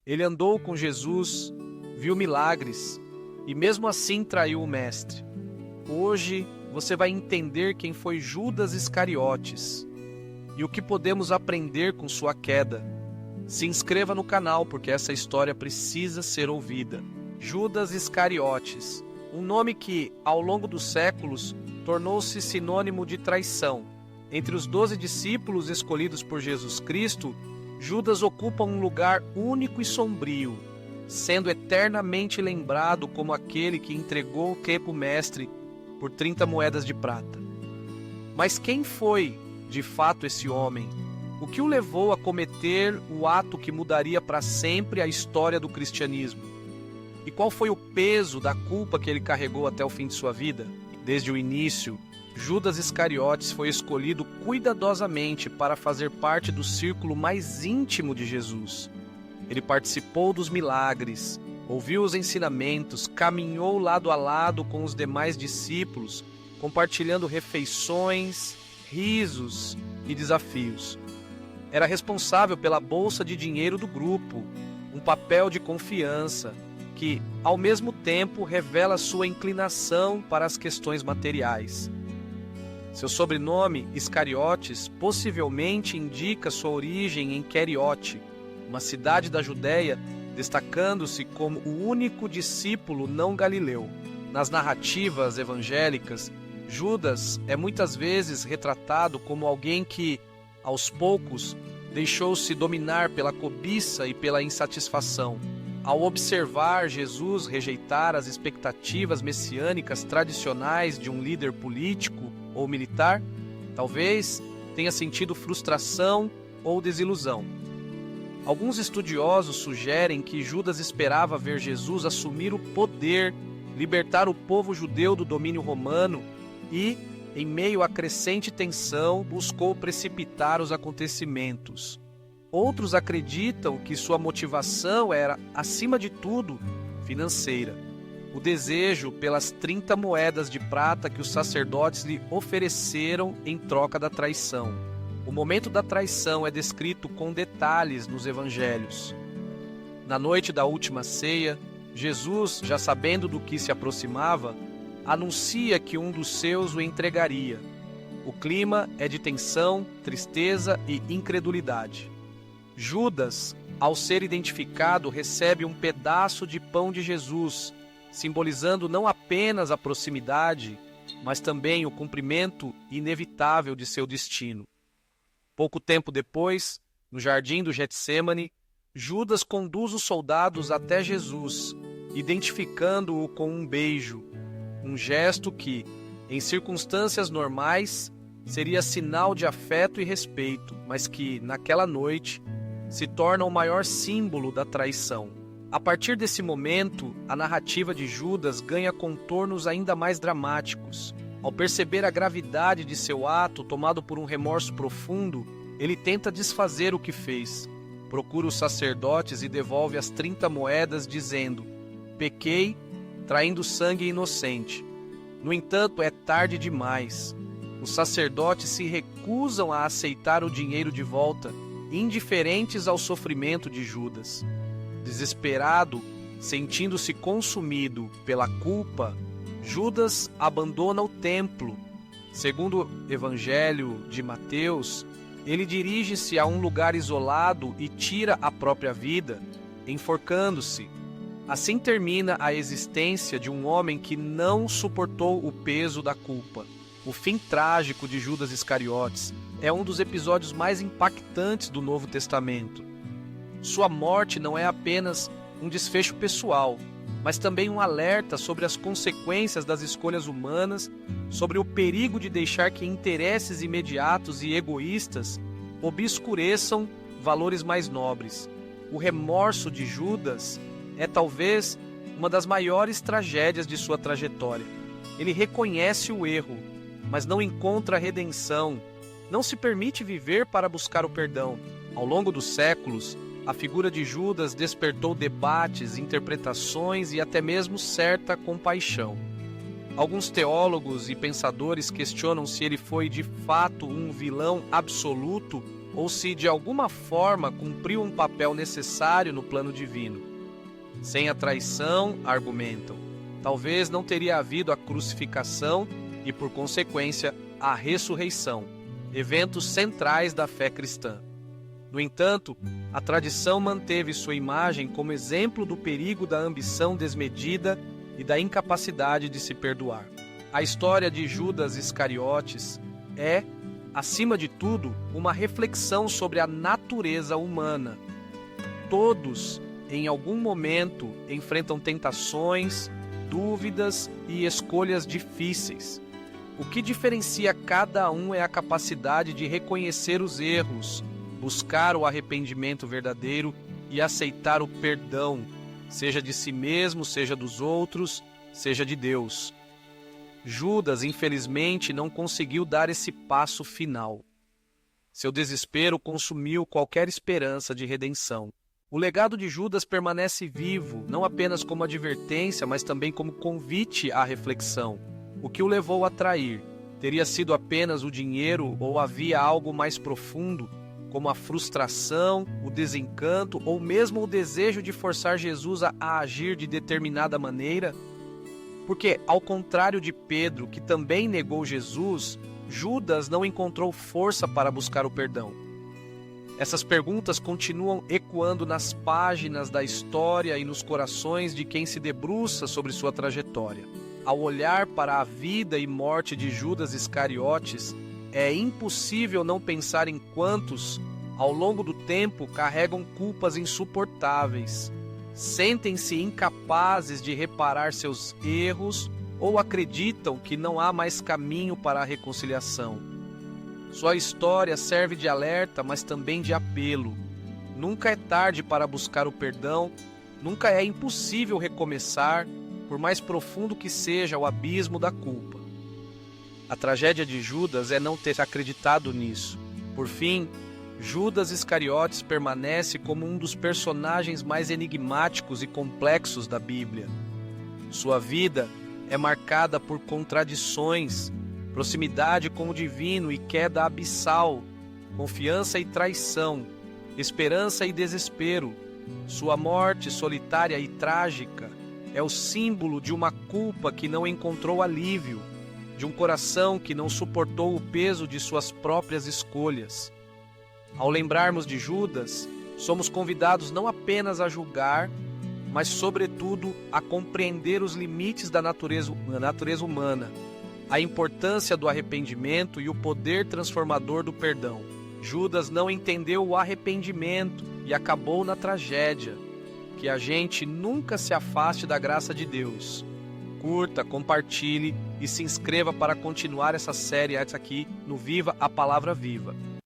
Ele andou com Jesus, viu milagres e mesmo assim traiu o Mestre. Hoje você vai entender quem foi Judas Iscariotes e o que podemos aprender com sua queda. Se inscreva no canal porque essa história precisa ser ouvida. Judas Iscariotes, um nome que, ao longo dos séculos, tornou-se sinônimo de traição. Entre os 12 discípulos escolhidos por Jesus Cristo, Judas ocupa um lugar único e sombrio, sendo eternamente lembrado como aquele que entregou o corpo mestre por 30 moedas de prata. Mas quem foi, de fato, esse homem? O que o levou a cometer o ato que mudaria para sempre a história do cristianismo? E qual foi o peso da culpa que ele carregou até o fim de sua vida? Desde o início, Judas Iscariotes foi escolhido cuidadosamente para fazer parte do círculo mais íntimo de Jesus. Ele participou dos milagres, ouviu os ensinamentos, caminhou lado a lado com os demais discípulos, compartilhando refeições, risos e desafios. Era responsável pela bolsa de dinheiro do grupo, um papel de confiança que, ao mesmo tempo, revela sua inclinação para as questões materiais. Seu sobrenome, Iscariotes, possivelmente indica sua origem em Queriote, uma cidade da Judéia, destacando-se como o único discípulo não galileu. Nas narrativas evangélicas, Judas é muitas vezes retratado como alguém que, aos poucos, deixou-se dominar pela cobiça e pela insatisfação. Ao observar Jesus rejeitar as expectativas messiânicas tradicionais de um líder político ou militar, talvez tenha sentido frustração ou desilusão. Alguns estudiosos sugerem que Judas esperava ver Jesus assumir o poder, libertar o povo judeu do domínio romano e, em meio à crescente tensão, buscou precipitar os acontecimentos. Outros acreditam que sua motivação era, acima de tudo, financeira. O desejo pelas 30 moedas de prata que os sacerdotes lhe ofereceram em troca da traição. O momento da traição é descrito com detalhes nos evangelhos. Na noite da última ceia, Jesus, já sabendo do que se aproximava, anuncia que um dos seus o entregaria. O clima é de tensão, tristeza e incredulidade. Judas, ao ser identificado, recebe um pedaço de pão de Jesus, simbolizando não apenas a proximidade, mas também o cumprimento inevitável de seu destino. Pouco tempo depois, no jardim do Getsêmani, Judas conduz os soldados até Jesus, identificando-o com um beijo, um gesto que, em circunstâncias normais, seria sinal de afeto e respeito, mas que, naquela noite, se torna o maior símbolo da traição. A partir desse momento, a narrativa de Judas ganha contornos ainda mais dramáticos. Ao perceber a gravidade de seu ato, tomado por um remorso profundo, ele tenta desfazer o que fez. Procura os sacerdotes e devolve as 30 moedas, dizendo: "Pequei, traindo sangue inocente." No entanto, é tarde demais. Os sacerdotes se recusam a aceitar o dinheiro de volta, indiferentes ao sofrimento de Judas. Desesperado, sentindo-se consumido pela culpa, Judas abandona o templo. Segundo o Evangelho de Mateus, ele dirige-se a um lugar isolado e tira a própria vida, enforcando-se. Assim termina a existência de um homem que não suportou o peso da culpa. O fim trágico de Judas Iscariotes é um dos episódios mais impactantes do Novo Testamento. Sua morte não é apenas um desfecho pessoal, mas também um alerta sobre as consequências das escolhas humanas, sobre o perigo de deixar que interesses imediatos e egoístas obscureçam valores mais nobres. O remorso de Judas é talvez uma das maiores tragédias de sua trajetória. Ele reconhece o erro, mas não encontra redenção, não se permite viver para buscar o perdão. Ao longo dos séculos, a figura de Judas despertou debates, interpretações e até mesmo certa compaixão. Alguns teólogos e pensadores questionam se ele foi de fato um vilão absoluto ou se de alguma forma cumpriu um papel necessário no plano divino. Sem a traição, argumentam, talvez não teria havido a crucificação e, por consequência, a ressurreição, eventos centrais da fé cristã. No entanto, a tradição manteve sua imagem como exemplo do perigo da ambição desmedida e da incapacidade de se perdoar. A história de Judas Iscariotes é, acima de tudo, uma reflexão sobre a natureza humana. Todos, em algum momento, enfrentam tentações, dúvidas e escolhas difíceis. O que diferencia cada um é a capacidade de reconhecer os erros, buscar o arrependimento verdadeiro e aceitar o perdão, seja de si mesmo, seja dos outros, seja de Deus. Judas, infelizmente, não conseguiu dar esse passo final. Seu desespero consumiu qualquer esperança de redenção. O legado de Judas permanece vivo, não apenas como advertência, mas também como convite à reflexão. O que o levou a trair? Teria sido apenas o dinheiro ou havia algo mais profundo, como a frustração, o desencanto ou mesmo o desejo de forçar Jesus a agir de determinada maneira? Porque, ao contrário de Pedro, que também negou Jesus, Judas não encontrou força para buscar o perdão. Essas perguntas continuam ecoando nas páginas da história e nos corações de quem se debruça sobre sua trajetória. Ao olhar para a vida e morte de Judas Iscariotes, é impossível não pensar em quantos, ao longo do tempo, carregam culpas insuportáveis, sentem-se incapazes de reparar seus erros ou acreditam que não há mais caminho para a reconciliação. Sua história serve de alerta, mas também de apelo. Nunca é tarde para buscar o perdão, nunca é impossível recomeçar, por mais profundo que seja o abismo da culpa. A tragédia de Judas é não ter acreditado nisso. Por fim, Judas Iscariotes permanece como um dos personagens mais enigmáticos e complexos da Bíblia. Sua vida é marcada por contradições, proximidade com o divino e queda abissal, confiança e traição, esperança e desespero. Sua morte solitária e trágica é o símbolo de uma culpa que não encontrou alívio, de um coração que não suportou o peso de suas próprias escolhas. Ao lembrarmos de Judas, somos convidados não apenas a julgar, mas, sobretudo, a compreender os limites da natureza humana, a importância do arrependimento e o poder transformador do perdão. Judas não entendeu o arrependimento e acabou na tragédia. Que a gente nunca se afaste da graça de Deus. Curta, compartilhe e se inscreva para continuar essa série aqui no Viva a Palavra Viva.